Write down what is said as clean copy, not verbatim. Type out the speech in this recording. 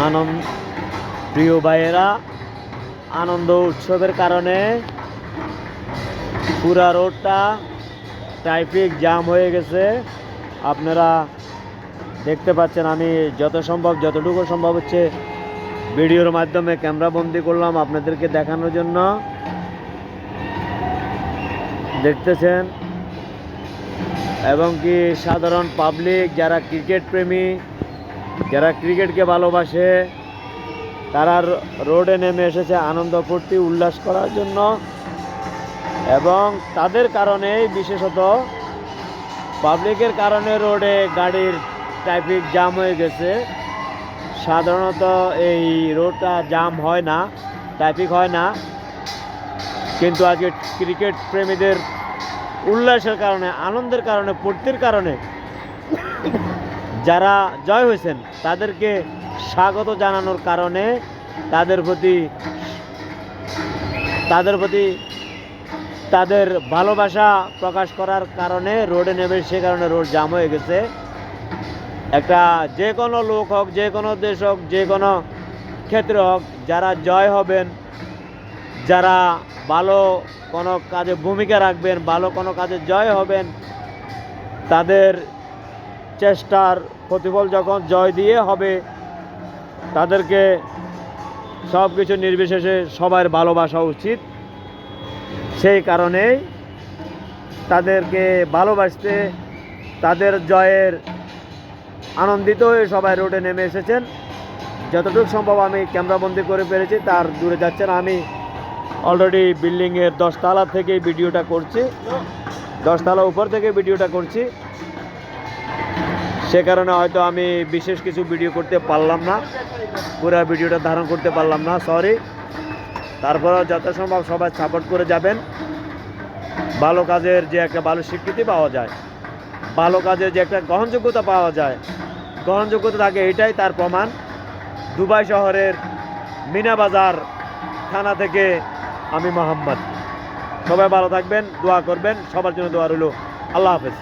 আনন্দ প্রিয় ভাইয়েরা, আনন্দ উৎসবের কারণে পুরা রোডটা ট্রাফিক জ্যাম হয়ে গেছে। আপনারা দেখতে পাচ্ছেন, আমি যতটুকু সম্ভব হচ্ছে ভিডিওর মাধ্যমে ক্যামেরা বন্দি করলাম আপনাদেরকে দেখানোর জন্য। দেখতেছেন, এবং কি সাধারণ পাবলিক যারা ক্রিকেট প্রেমী, যারা ক্রিকেটকে ভালোবাসে, তারা রোডে নেমে এসেছে আনন্দ ফুর্তি উল্লাস করার জন্য। এবং তাদের কারণেই, বিশেষত পাবলিকের কারণে রোডে গাড়ির ট্রাফিক জ্যাম হয়ে গেছে। সাধারণত এই রোডটা জ্যাম হয় না, ট্রাফিক হয় না, কিন্তু আজকে ক্রিকেট প্রেমীদের উল্লাসের কারণে, আনন্দের কারণে, ফুর্তির কারণে যারা জয় হয়েছেন তাদেরকে স্বাগত জানানোর কারণে, তাদের প্রতি তাদের ভালোবাসা প্রকাশ করার কারণে রোডে নেমে, সে কারণে রোড জ্যাম হয়ে গেছে। একটা যে কোনো লোক হোক, যে কোনো দেশ হোক, যে কোনো ক্ষেত্রে হোক, যারা জয় হবেন, যারা ভালো কোনো কাজে ভূমিকা রাখবেন, ভালো কোনো কাজে জয় হবেন, তাদের চেষ্টার প্রতিফল যখন জয় দিয়ে হবে, তাদেরকে সব কিছু নির্বিশেষে সবার ভালোবাসা উচিত। সেই কারণেই তাদেরকে ভালোবাসতে, তাদের জয়ের আনন্দিত হয়ে সবাই রোডে নেমে এসেছেন। যতটুকু সম্ভব আমি ক্যামেরাবন্দি করে পেরেছি, তার দূরে যাচ্ছেন। আমি অলরেডি বিল্ডিংয়ের 10 তলা থেকে ভিডিওটা করছি, 10 তলা উপর থেকে ভিডিওটা করছি। সে কারণে হয়তো আমি বিশেষ কিছু ভিডিও করতে পারলাম না, পুরো ভিডিওটা ধারণ করতে পারলাম না, সরি। তারপরেও যথাসম্ভব সবাই সাপোর্ট করে যাবেন। ভালো কাজের যে একটা ভালো স্বীকৃতি পাওয়া যায়, ভালো কাজের যে একটা গ্রহণযোগ্যতা পাওয়া যায়, গ্রহণযোগ্যতা থাকে, এটাই তার প্রমাণ। দুবাই শহরের মিনা বাজার থানা থেকে আমি মোহাম্মদ। সবাই ভালো থাকবেন, দোয়া করবেন, সবার জন্য দোয়া রইল। আল্লাহ হাফেজ।